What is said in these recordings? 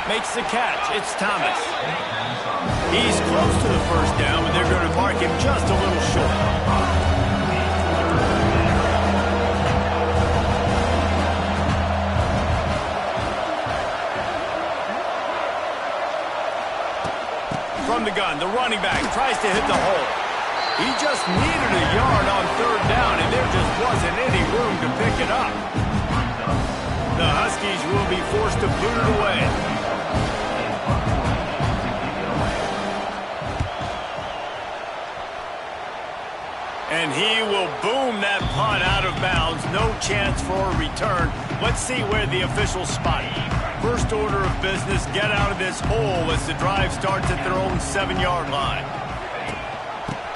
Makes the catch. It's Thomas. He's close to the first down, but they're going to mark him just a little short. From the gun, the running back tries to hit the hole. He just needed a yard on third down, and there just wasn't any room to pick it up. The Huskies will be forced to boot it away. And he will boom that punt out of bounds. No chance for a return. Let's see where the officials spot it. First order of business, get out of this hole as the drive starts at their own 7-yard line.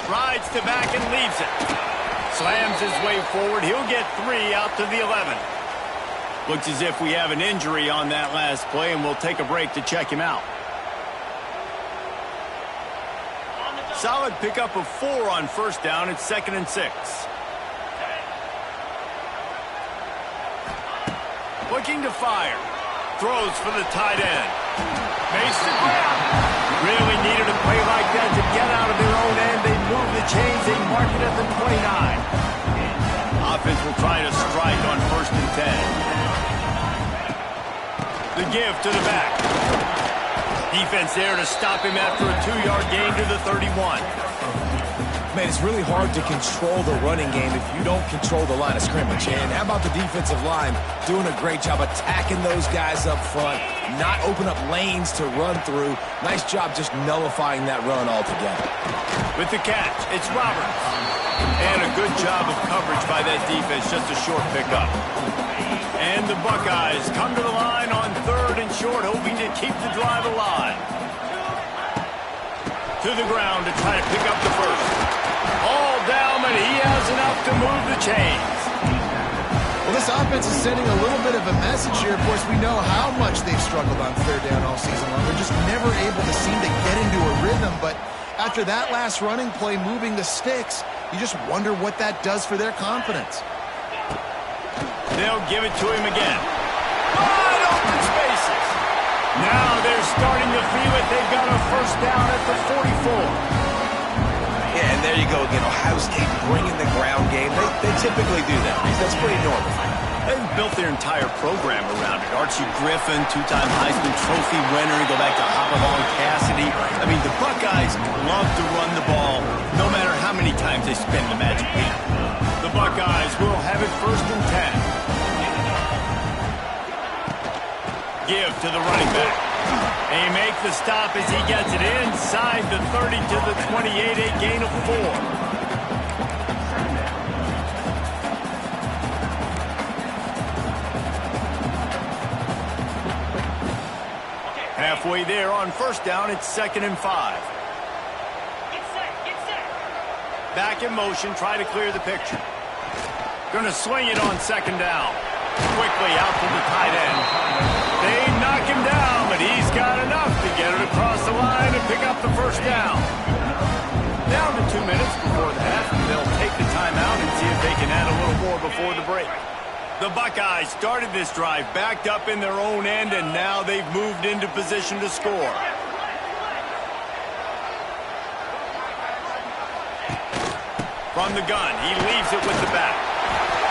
Rides to back and leaves it. Slams his way forward. He'll get 3 out to the 11. Looks as if we have an injury on that last play, and we'll take a break to check him out. Solid pickup of 4 on first down. It's 2nd and 6. Looking to fire. Throws for the tight end. Makes the grab. Really needed a play like that to get out of their own end. They move the chains. They mark it at the 29. Offense will try to strike on 1st and 10. The give to the back. Defense there to stop him after a 2-yard gain to the 31. Man, it's really hard to control the running game if you don't control the line of scrimmage. And how about the defensive line doing a great job attacking those guys up front, not open up lanes to run through. Nice job just nullifying that run altogether. With the catch, it's Roberts. And a good job of coverage by that defense, just a short pickup. And the Buckeyes come to the line on 3rd and short, hoping to keep the drive alive. To the ground to try to pick up the first. All down, but he has enough to move the chains. Well, this offense is sending a little bit of a message here. Of course, we know how much they've struggled on 3rd down all season long. They're just never able to seem to get into a rhythm. But after that last running play, moving the sticks, you just wonder what that does for their confidence. They'll give it to him again. Wide open spaces. Now they're starting to feel it. They've got a first down at the 44. Yeah, and there you go again. Ohio State bringing the ground game. They typically do that. That's pretty normal. They've built their entire program around it. Archie Griffin, 2-time Heisman Trophy winner. You go back to Hopalong Cassidy. I mean, the Buckeyes love to run the ball no matter how many times they spend the magic beat. The Buckeyes will have it 1st and 10. Give to the running back. They make the stop as he gets it inside the 30 to the 28, a gain of 4. Halfway there on first down, it's 2nd and 5. Get set. Back in motion, try to clear the picture. Going to swing it on 2nd down. Quickly out to the tight end. They knock him down, but he's got enough to get it across the line and pick up the first down. Down to 2 minutes before the half, and they'll take the timeout and see if they can add a little more before the break. The Buckeyes started this drive backed up in their own end, and now they've moved into position to score. From the gun, he leaves it with the back.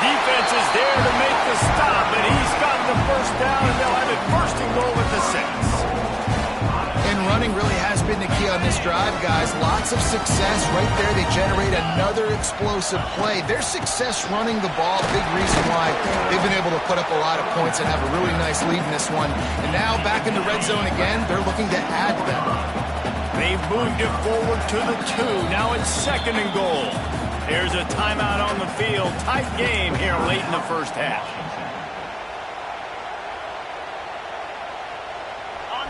Defense is there to make the stop, and he's got the first down, and they'll have it 1st and goal at the 6. And running really has been the key on this drive, guys. Lots of success right there. They generate another explosive play. Their success running the ball, big reason why they've been able to put up a lot of points and have a really nice lead in this one. And now back in the red zone again, they're looking to add to them. They've moved it forward to the 2. Now it's 2nd and goal. There's a timeout on the field. Tight game here late in the first half.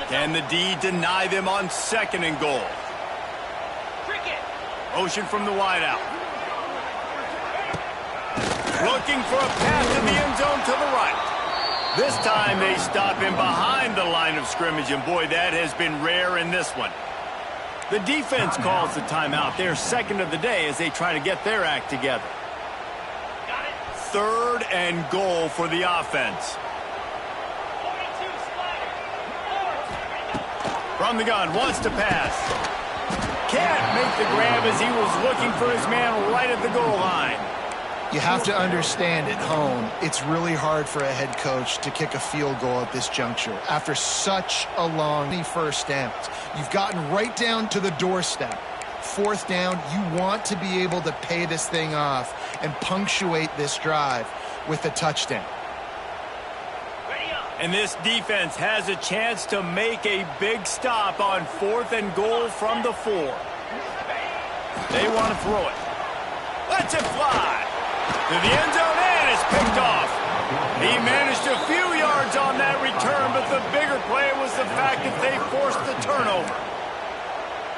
Can the D deny them on 2nd and goal? Motion from the wideout. Looking for a pass in the end zone to the right. This time they stop him behind the line of scrimmage, and boy, that has been rare in this one. The defense calls the timeout. They're 2nd of the day as they try to get their act together. 3rd and goal for the offense. From the gun, wants to pass. Can't make the grab as he was looking for his man right at the goal line. You have to understand at home, it's really hard for a head coach to kick a field goal at this juncture. After such a long first down, you've gotten right down to the doorstep. Fourth down, you want to be able to pay this thing off and punctuate this drive with a touchdown. And this defense has a chance to make a big stop on 4th and goal from the 4. They want to throw it. Lets it fly. To the end zone, and it's picked off. He managed a few yards on that return, but the bigger play was the fact that they forced the turnover.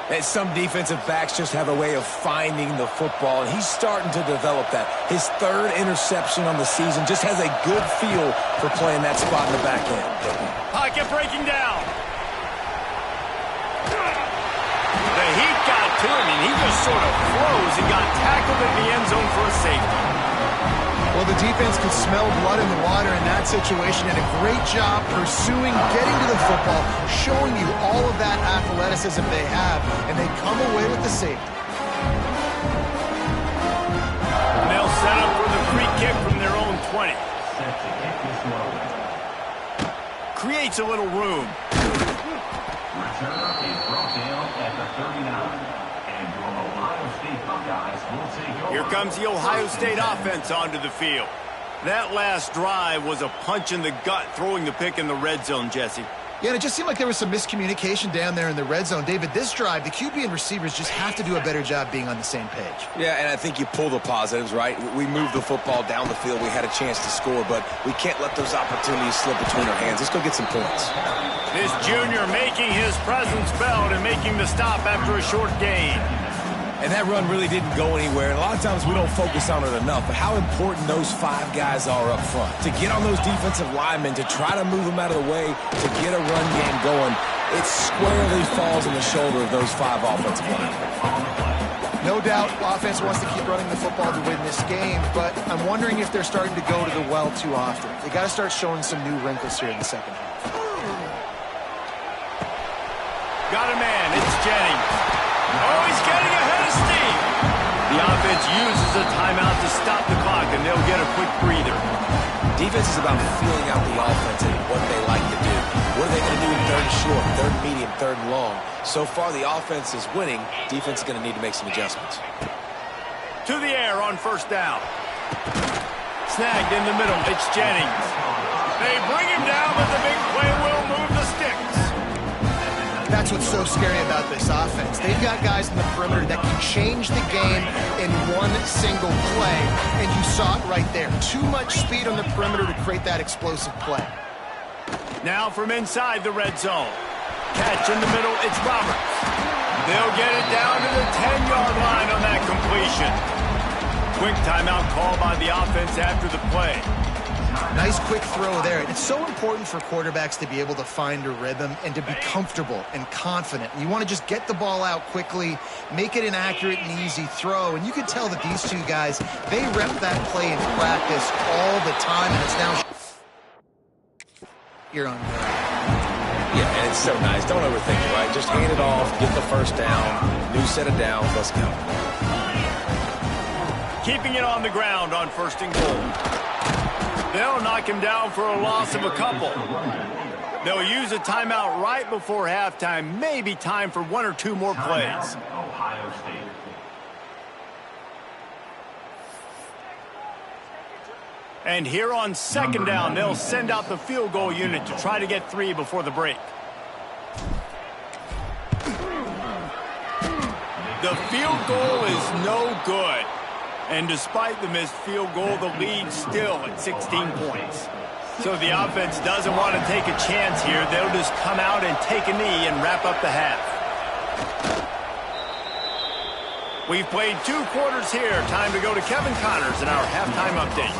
And some defensive backs just have a way of finding the football, and he's starting to develop that. His 3rd interception on the season, just has a good feel for playing that spot in the back end. Pocket breaking down. The heat got to him, and he just sort of froze and got tackled in the end zone for a safety. Well, the defense could smell blood in the water in that situation. And a great job pursuing, getting to the football, showing you all of that athleticism they have, and they come away with the safety. And they'll set up for the free kick from their own 20. Creates a little room. Return is brought down at the 39. And your Ohio State Buckeyes will take over. Here comes the Ohio State offense onto the field. That last drive was a punch in the gut, throwing the pick in the red zone, Jesse. Yeah, and it just seemed like there was some miscommunication down there in the red zone. David, this drive, the QB and receivers just have to do a better job being on the same page. Yeah, and I think you pull the positives, right? We moved the football down the field. We had a chance to score, but we can't let those opportunities slip between our hands. Let's go get some points. This junior making his presence felt and making the stop after a short gain. And that run really didn't go anywhere. And a lot of times we don't focus on it enough. But how important those 5 guys are up front. To get on those defensive linemen, to try to move them out of the way, to get a run game going, it squarely falls on the shoulder of those 5 offensive linemen. No doubt offense wants to keep running the football to win this game, but I'm wondering if they're starting to go to the well too often. They got to start showing some new wrinkles here in the second half. Got a man. It's Jennings. Oh, he's getting ahead of steam. The offense uses a timeout to stop the clock, and they'll get a quick breather. Defense is about feeling out the offense and what they like to do. What are they going to do in 3rd and short, 3rd and medium, 3rd and long? So far, the offense is winning. Defense is going to need to make some adjustments. To the air on 1st down. Snagged in the middle. It's Jennings. They bring him down, but the big play will move the sticks. That's what's so scary about this offense. They've got guys in the perimeter that can change the game in one single play, and you saw it right there. Too much speed on the perimeter to create that explosive play. Now from inside the red zone. Catch in the middle, it's Roberts. They'll get it down to the 10-yard line on that completion. Quick timeout call by the offense after the play. Nice quick throw there. It's so important for quarterbacks to be able to find a rhythm and to be comfortable and confident. You want to just get the ball out quickly, make it an accurate and easy throw. And you can tell that these 2 guys, they rep that play in practice all the time, and it's now you're on there. Yeah, and it's so nice. Don't overthink it, right? Just hand it off, get the 1st down, new set of downs, let's go. Keeping it on the ground on 1st and goal. They'll knock him down for a loss of a couple. They'll use a timeout right before halftime. Maybe time for 1 or 2 more plays. Ohio State. And here on 2nd down, they'll send out the field goal unit to try to get 3 before the break. The field goal is no good. And despite the missed field goal, the lead still at 16 points. So the offense doesn't want to take a chance here. They'll just come out and take a knee and wrap up the half. We've played 2 quarters here. Time to go to Kevin Connors in our halftime update.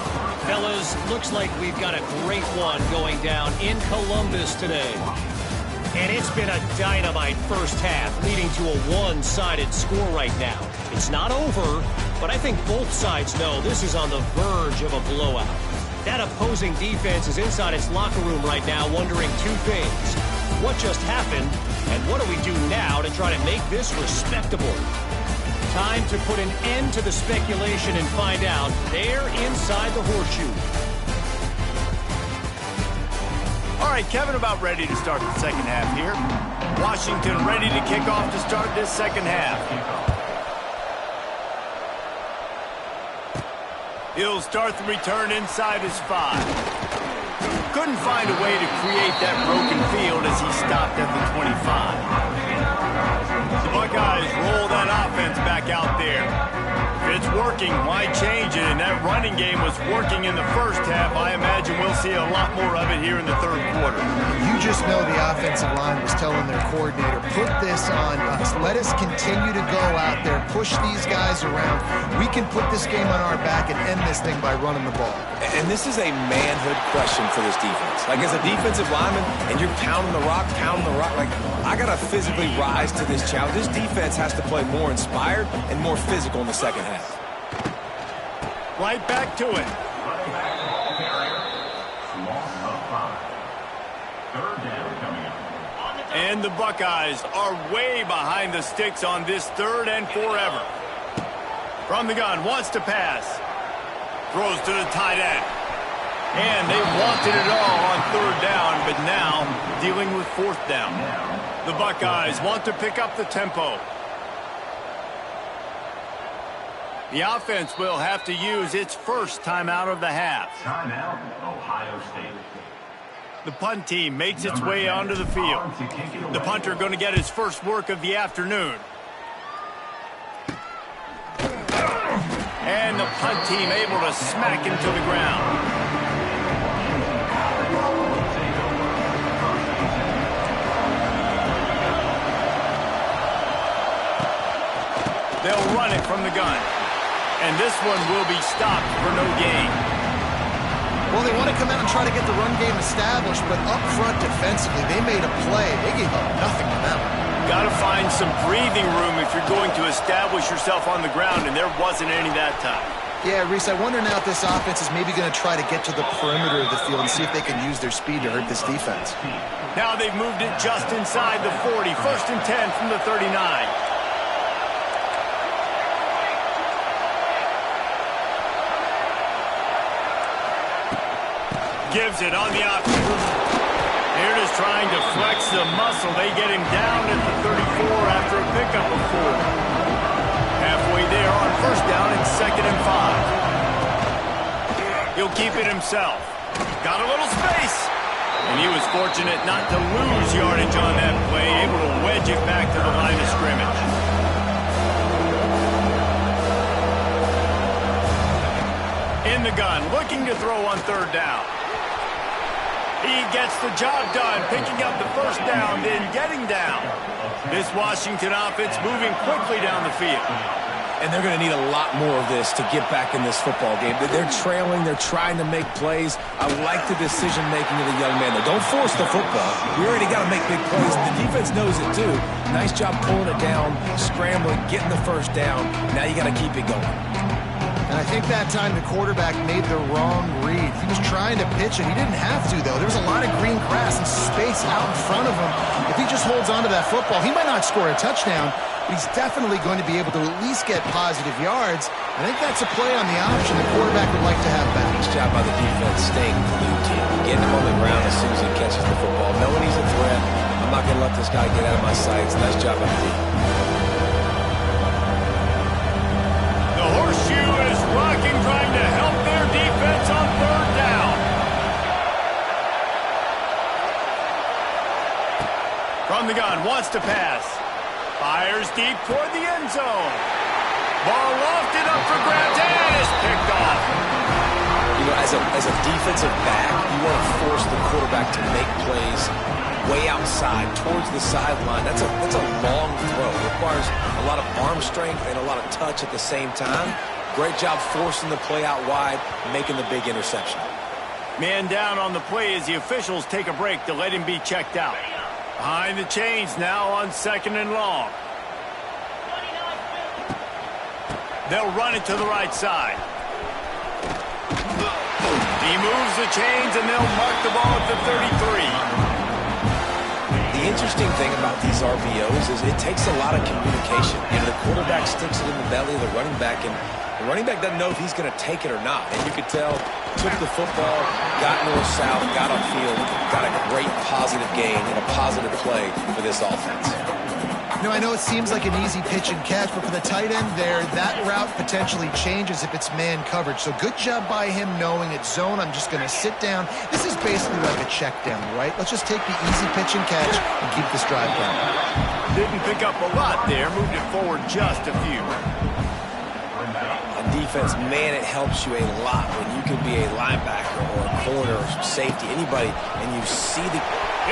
Fellas, looks like we've got a great one going down in Columbus today. And it's been a dynamite first half, leading to a one-sided score right now. It's not over, but I think both sides know this is on the verge of a blowout. That opposing defense is inside its locker room right now wondering 2 things. what just happened, and what do we do now to try to make this respectable? Time to put an end to the speculation and find out. They're inside the horseshoe. All right, Kevin, about ready to start the second half here. Washington ready to kick off to start this second half. He'll start the return inside his 5. Couldn't find a way to create that broken field as he stopped at the 25. The Buckeyes roll that offense back out there. If it's working, why change it? And that running game was working in the first half. I imagine we'll see a lot more of it here in the third quarter. You just know the offensive line was telling their coordinator, put this on us. Let us continue to go out there, push these guys around. We can put this game on our back and end this thing by running the ball. And this is a manhood question for this defense. Like, as a defensive lineman, and you're pounding the rock, like, I got to physically rise to this challenge. This defense has to play more inspired and more physical in the second half. Right back to it. And the Buckeyes are way behind the sticks on this third and forever. From the gun, wants to pass. Throws to the tight end. And they wanted it all on third down, but now dealing with fourth down. The Buckeyes want to pick up the tempo. The offense will have to use its first timeout of the half. Timeout, Ohio State. The punt team makes its way onto the field. The punter going to get his first work of the afternoon. And the punt team able to smack him to the ground. They'll run it from the gun. And this one will be stopped for no gain. Well, they want to come out and try to get the run game established, but up front defensively, they made a play. They gave up nothing to them. Got to find some breathing room if you're going to establish yourself on the ground, and there wasn't any that time. Yeah, Reese, I wonder now if this offense is maybe going to try to get to the perimeter of the field and see if they can use their speed to hurt this defense. Now they've moved it just inside the 40. First and 10 from the 39. Gives it on the option. They're just trying to flex the muscle. They get him down at the 34 after a pickup of 4. Halfway there on first down and 2nd and 5. He'll keep it himself. Got a little space. And he was fortunate not to lose yardage on that play, able to wedge it back to the line of scrimmage. In the gun, looking to throw on third down. He gets the job done, picking up the first down, then getting down. This Washington offense moving quickly down the field. And they're going to need a lot more of this to get back in this football game. They're trailing. They're trying to make plays. I like the decision-making of the young man. Don't force the football. We already got to make big plays. The defense knows it, too. Nice job pulling it down, scrambling, getting the first down. Now you got to keep it going. And I think that time the quarterback made the wrong read. He was trying to pitch it. He didn't have to, though. There was a lot of green grass and space out in front of him. If he just holds on to that football, he might not score a touchdown, but he's definitely going to be able to at least get positive yards. I think that's a play on the option the quarterback would like to have back. Nice job by the defense staying glued to him, getting him on the ground as soon as he catches the football. Knowing he's a threat, I'm not going to let this guy get out of my sights. Nice job by the defense. The horseshoe is rocking, trying to help their defense on third down. From the gun, wants to pass. Fires deep toward the end zone. Ball lofted up for grabs and is picked off. You know, as a defensive back, you want to force the quarterback to make plays way outside, towards the sideline. That's a long throw. It requires a lot of arm strength and a lot of touch at the same time. Great job forcing the play out wide, making the big interception. Man down on the play as the officials take a break to let him be checked out. Behind the chains now on 2nd and long. They'll run it to the right side. He moves the chains and they'll mark the ball at the 33. The interesting thing about these RPOs is it takes a lot of communication. You know, the quarterback sticks it in the belly of the running back, and the running back doesn't know if he's going to take it or not. And you could tell, took the football, got north-south, got upfield, got a great positive gain and a positive play for this offense. You know, I know it seems like an easy pitch and catch, but for the tight end there, that route potentially changes if it's man coverage. So good job by him knowing it's zone. I'm just going to sit down. This is basically like a check down, right? Let's just take the easy pitch and catch and keep this drive going. Didn't pick up a lot there. Moved it forward just a few. On defense, man, it helps you a lot when you can be a linebacker or a corner or safety, anybody, and you see the...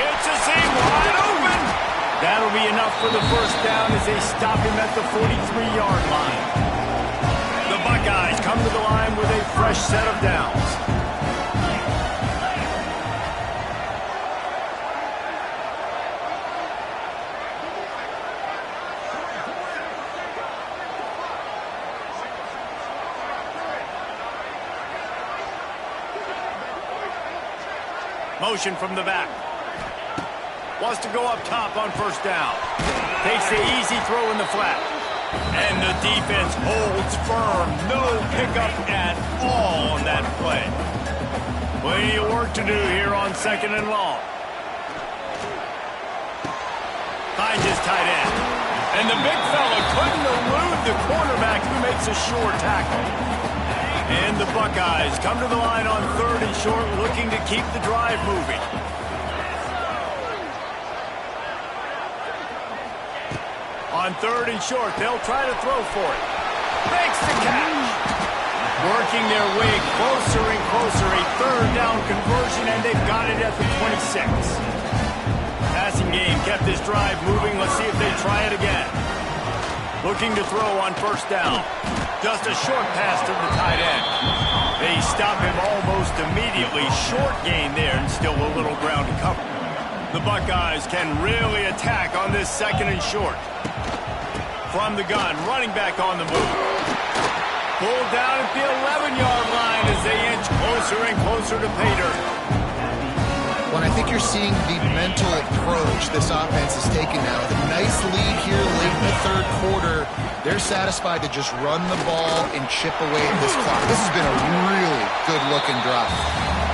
It's a seam wide open. That'll be enough for the first down as they stop him at the 43-yard line. The Buckeyes come to the line with a fresh set of downs. Motion from the back. Wants to go up top on first down. Takes the easy throw in the flat. And the defense holds firm. No pickup at all on that play. Plenty of work to do here on second and long. Finds his tight end. And the big fella couldn't elude the cornerback who makes a short tackle. And the Buckeyes come to the line on third and short, looking to keep the drive moving. On third and short, they'll try to throw for it. Makes the catch. Working their way closer and closer. A third down conversion, and they've got it at the 26. Passing game kept this drive moving. Let's see if they try it again. Looking to throw on first down. Just a short pass to the tight end. They stop him almost immediately. Short gain there, and still a little ground to cover. The Buckeyes can really attack on this second and short. From the gun, running back on the move. Pulled down at the 11-yard line as they inch closer and closer to pay dirt. When I think you're seeing the mental approach this offense is taking now. The nice lead here late in the third quarter. They're satisfied to just run the ball and chip away at this clock. This has been a really good-looking drive.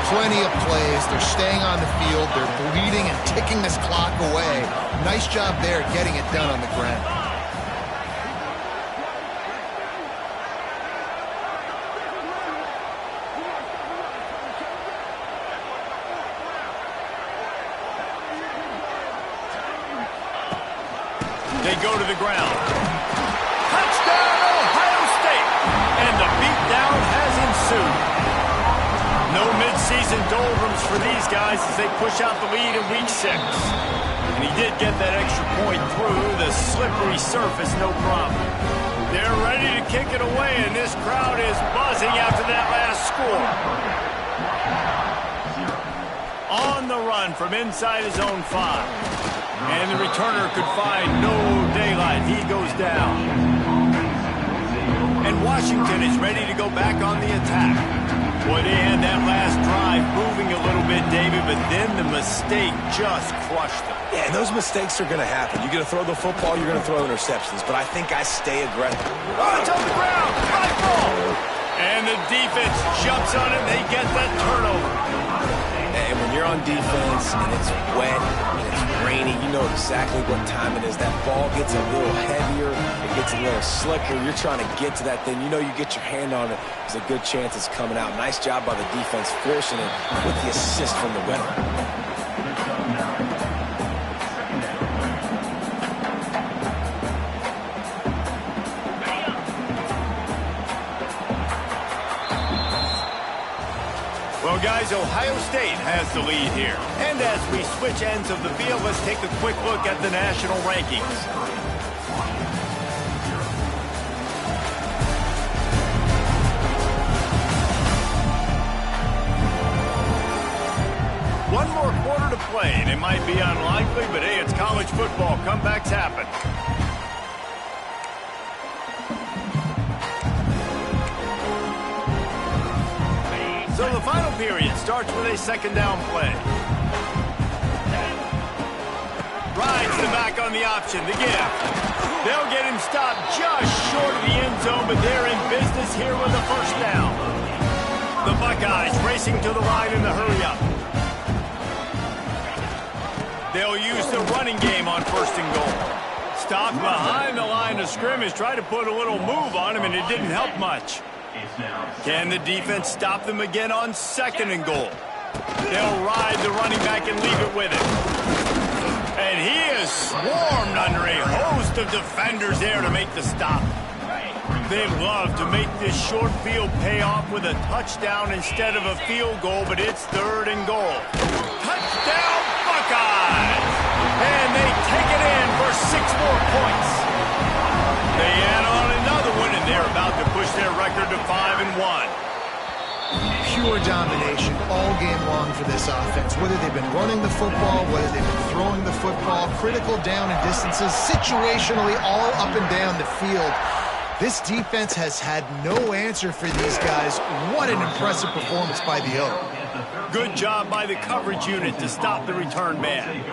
Plenty of plays. They're staying on the field. They're bleeding and ticking this clock away. Nice job there getting it done on the ground. They go to the ground. Touchdown, Ohio State! And the beatdown has ensued. No midseason doldrums for these guys as they push out the lead in Week 6. And he did get that extra point through the slippery surface, no problem. They're ready to kick it away, and this crowd is buzzing after that last score. On the run from inside his own 5. And the returner could find no daylight. He goes down. And Washington is ready to go back on the attack. Boy, they had that last drive moving a little bit, David, but then the mistake just crushed them. Yeah, and those mistakes are going to happen. You're going to throw the football, you're going to throw interceptions, but I think I stay aggressive. Oh, it's on the ground. High ball. And the defense jumps on it. They get that turnover. And when you're on defense and it's wet and it's rainy, you know exactly what time it is. That ball gets a little heavier, it gets a little slicker. You're trying to get to that thing. You know you get your hand on it, there's a good chance it's coming out. Nice job by the defense forcing it with the assist from the veteran. Well, guys, Ohio State has the lead here. And as we switch ends of the field, let's take a quick look at the national rankings. One more quarter to play, and it might be unlikely, but hey, it's college football. Comebacks happen. So the final period starts with a second down play. back on the option. The give. They'll get him stopped just short of the end zone, but they're in business here with a first down. The Buckeyes racing to the line in the hurry-up. They'll use the running game on first and goal. Stopped behind the line of scrimmage. Tried to put a little move on him, and it didn't help much. Can the defense stop them again on second and goal? They'll ride the running back and leave it with him. And he is swarmed under a host of defenders there to make the stop. They'd love to make this short field pay off with a touchdown instead of a field goal, but it's third and goal. Touchdown, Buckeyes! And they take it in for 6 more points. They add on another one, and they're about to push their record to 5-1. Pure domination all game long for this offense. Whether they've been running the football, whether they've been throwing the football, critical down and distances, situationally all up and down the field. This defense has had no answer for these guys. What an impressive performance by the O. Good job by the coverage unit to stop the return man.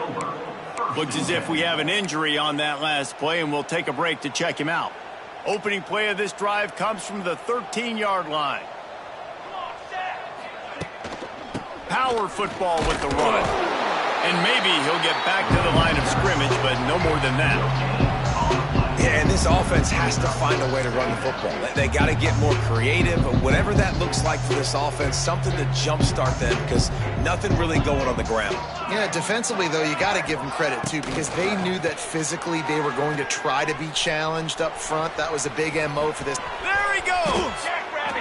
Looks as if we have an injury on that last play, and we'll take a break to check him out. Opening play of this drive comes from the 13-yard line. Power football with the run. And maybe he'll get back to the line of scrimmage, but no more than that. Yeah, and this offense has to find a way to run the football. They got to get more creative, whatever that looks like for this offense, something to jumpstart them because nothing really going on the ground. Yeah, defensively, though, you got to give them credit, too, because they knew that physically they were going to try to be challenged up front. That was a big MO for this. There he goes!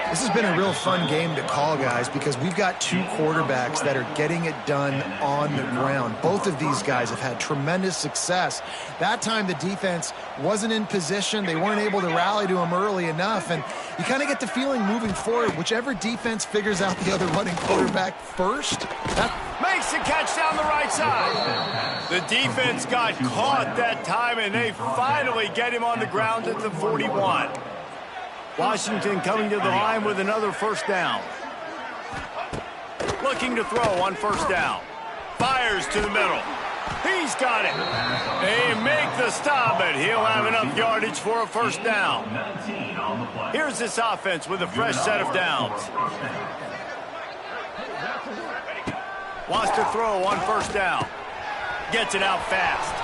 This has been a real fun game to call, guys, because we've got 2 quarterbacks that are getting it done on the ground. Both of these guys have had tremendous success. That time the defense wasn't in position. They weren't able to rally to him early enough, and you kind of get the feeling moving forward, whichever defense figures out the other running quarterback first, that makes the catch down the right side. The defense got caught that time, and they finally get him on the ground at the 41. Washington coming to the line with another first down. Looking to throw on first down. Fires to the middle. He's got it. They make the stop, but he'll have enough yardage for a first down. Here's this offense with a fresh set of downs. Wants to throw on first down. Gets it out fast.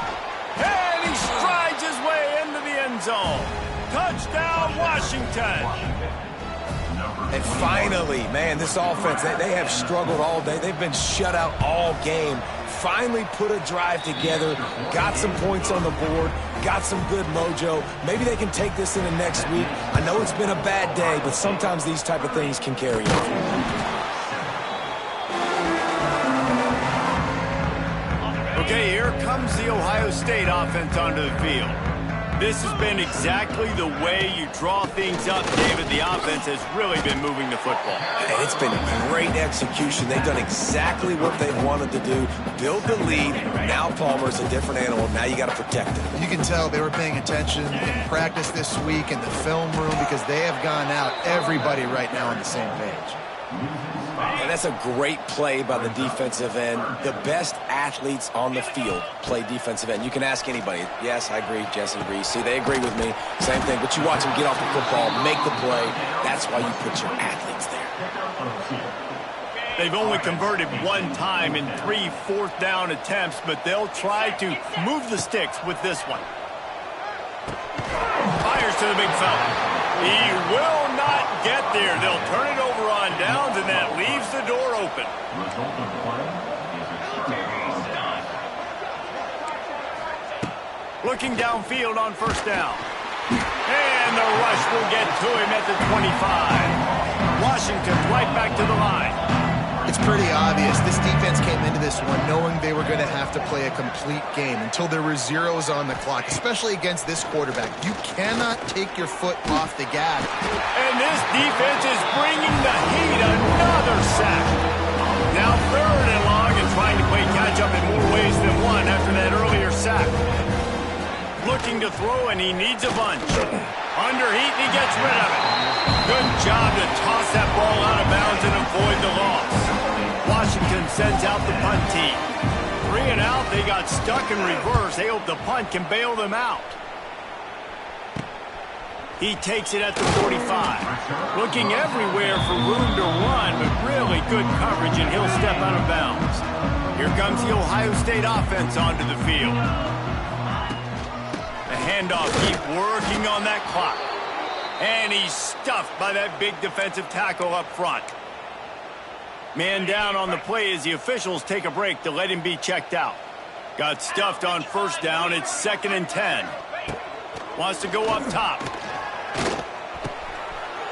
And he strides his way into the end zone. Touchdown, Washington. And finally, man, this offense, they have struggled all day. They've been shut out all game. Finally put a drive together, got some points on the board, got some good mojo. Maybe they can take this into next week. I know it's been a bad day, but sometimes these type of things can carry on. Okay, here comes the Ohio State offense onto the field. This has been exactly the way you draw things up, David. The offense has really been moving the football. It's been great execution. They've done exactly what they wanted to do. Build the lead. Now Palmer's a different animal. Now you got to protect it. you can tell they were paying attention in practice this week in the film room because they have gone out, everybody right now on the same page. And that's a great play by the defensive end. The best athletes on the field play defensive end. You can ask anybody. Yes, I agree. Jesse agrees. See, they agree with me. Same thing. But you watch them get off the football, make the play. That's why you put your athletes there. They've only converted one time in 3 fourth-down attempts, but they'll try to move the sticks with this one. Fires to the big fella. He will not get there. They'll turn it over on downs, and that leaves the door open. Looking downfield on first down. And the rush will get to him at the 25. Washington's right back to the line. It's pretty obvious. This defense came into this one knowing they were going to have to play a complete game until there were zeros on the clock, especially against this quarterback. You cannot take your foot off the gas. And this defense is bringing the heat. Another sack. Now third and long and trying to play catch-up in more ways than one after that earlier sack. Looking to throw, and he needs a bunch. Under heat, and he gets rid of it. Good job to toss that ball out of bounds and avoid the loss. Washington sends out the punt team. 3 and out. They got stuck in reverse. They hope the punt can bail them out. He takes it at the 45. Looking everywhere for room to run, but really good coverage, and he'll step out of bounds. Here comes the Ohio State offense onto the field. The handoff, keep working on that clock. And he's stuffed by that big defensive tackle up front. Man down on the play as the officials take a break to let him be checked out. Got stuffed on first down. It's 2nd and 10. Wants to go up top.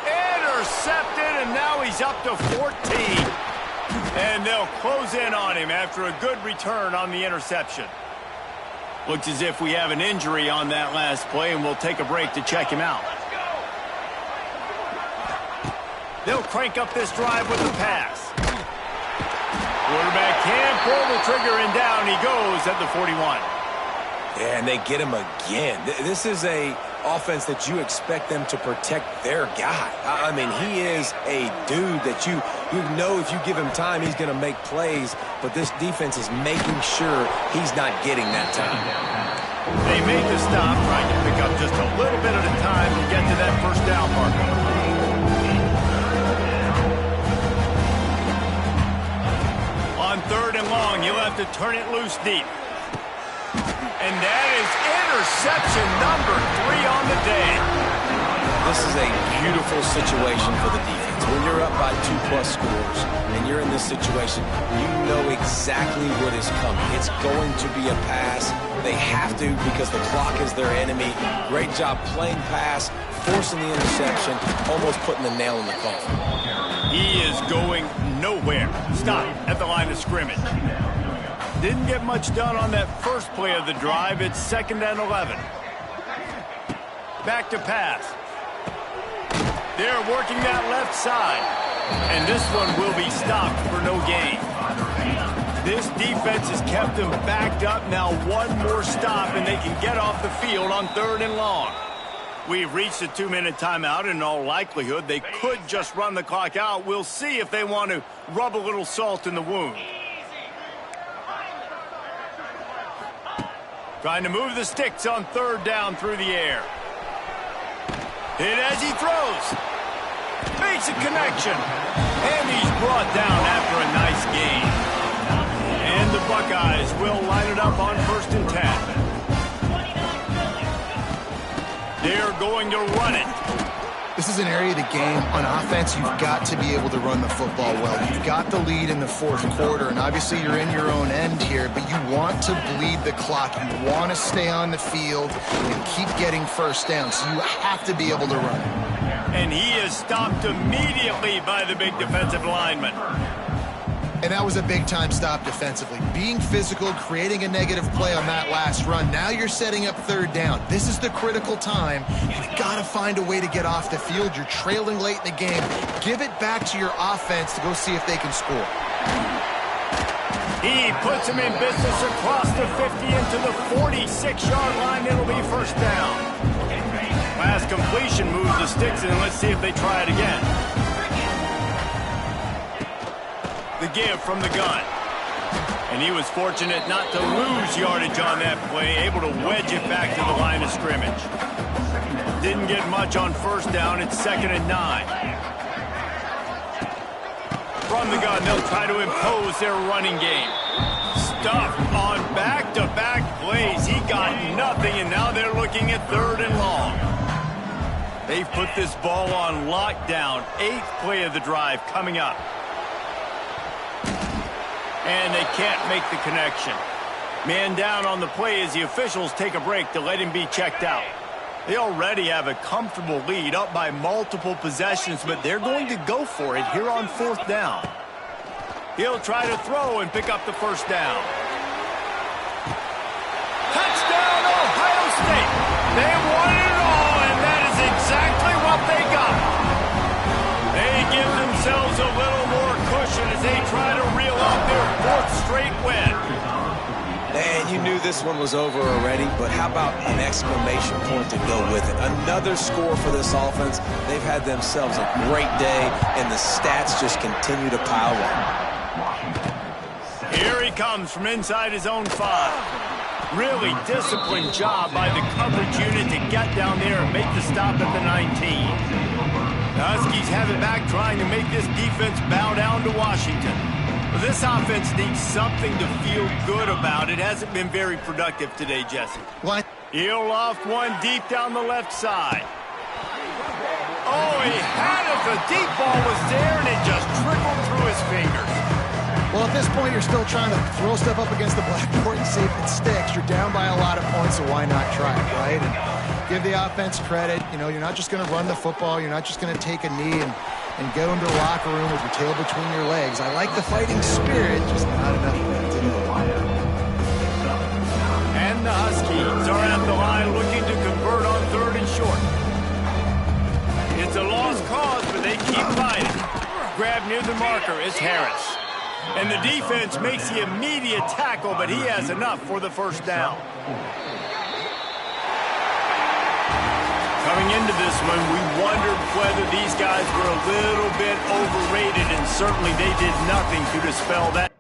Intercepted, and now he's up to 14. And they'll close in on him after a good return on the interception. Looks as if we have an injury on that last play, and we'll take a break to check him out. They'll crank up this drive with the pass. Quarterback can't pull the trigger, and down he goes at the 41. Yeah, and they get him again. This is a offense that you expect them to protect their guy. I mean, he is a dude that you know if you give him time, he's going to make plays, but this defense is making sure he's not getting that time. They make the stop, trying to pick up just a little bit at a time to get to that first down marker. On 3rd and long, you'll have to turn it loose deep. And that is interception number 3 on the day. This is a beautiful situation for the defense. When you're up by 2+ scores and you're in this situation, you know exactly what is coming. It's going to be a pass. They have to because the clock is their enemy. Great job playing pass, forcing the interception, almost putting the nail in the coffin. He is going nowhere. Stop at the line of scrimmage. Didn't get much done on that first play of the drive. It's 2nd and 11. Back to pass. They're working that left side. And this one will be stopped for no gain. This defense has kept them backed up. Now one more stop and they can get off the field on 3rd and long. We've reached a 2-minute timeout. In all likelihood, they could just run the clock out. We'll see if they want to rub a little salt in the wound. Trying to move the sticks on 3rd down through the air. Hit as he throws. Makes a connection. And he's brought down after a nice gain. And the Buckeyes will line it up on 1st and 10. They're going to run it. This is an area of the game. On offense, you've got to be able to run the football well. You've got the lead in the 4th quarter, and obviously you're in your own end here, but you want to bleed the clock. You want to stay on the field and keep getting first down, so you have to be able to run. And he is stopped immediately by the big defensive lineman. And that was a big-time stop defensively. Being physical, creating a negative play on that last run. Now you're setting up 3rd down. This is the critical time. You've got to find a way to get off the field. You're trailing late in the game. Give it back to your offense to go see if they can score. He puts him in business across the 50 into the 46-yard line. It'll be 1st down. Last completion moves the sticks, and let's see if they try it again. The give from the gun. And he was fortunate not to lose yardage on that play, able to wedge it back to the line of scrimmage. Didn't get much on 1st down. It's 2nd and 9. From the gun, they'll try to impose their running game. Stuffed on back-to-back plays. He got nothing, and now they're looking at 3rd and long. They've put this ball on lockdown. 8th play of the drive coming up. And they can't make the connection. Man down on the play as the officials take a break to let him be checked out. They already have a comfortable lead up by multiple possessions, but they're going to go for it here on 4th down. He'll try to throw and pick up the 1st down. Touchdown, Ohio State! They won it all, and that is exactly what they got. They give themselves a little more cushion as they try to reel off their 4th straight win. And you knew this one was over already, but how about an exclamation point to go with it? Another score for this offense. They've had themselves a great day, and the stats just continue to pile up. Here he he comes from inside his own 5. Really disciplined job by the coverage unit to get down there and make the stop at the 19. The Huskies have it back, trying to make this defense bow down to Washington. But this offense needs something to feel good about. It hasn't been very productive today, Jesse. What? He'll loft one deep down the left side. Oh, he had it. The deep ball was there, and it just trickled through his fingers. Well, at this point, you're still trying to throw stuff up against the blackboard and see if it sticks. You're down by a lot of points, so why not try it, right? And give the offense credit. You know, you're not just going to run the football. You're not just going to take a knee and go into the locker room with your tail between your legs. I like the fighting spirit, just not enough of it today. And the Huskies are at the line looking to convert on 3rd and short. It's a lost cause, but they keep fighting. Grab near the marker is Harris. And the defense makes the immediate tackle, but he has enough for the first down. Coming into this one, we wondered whether these guys were a little bit overrated, and certainly they did nothing to dispel that.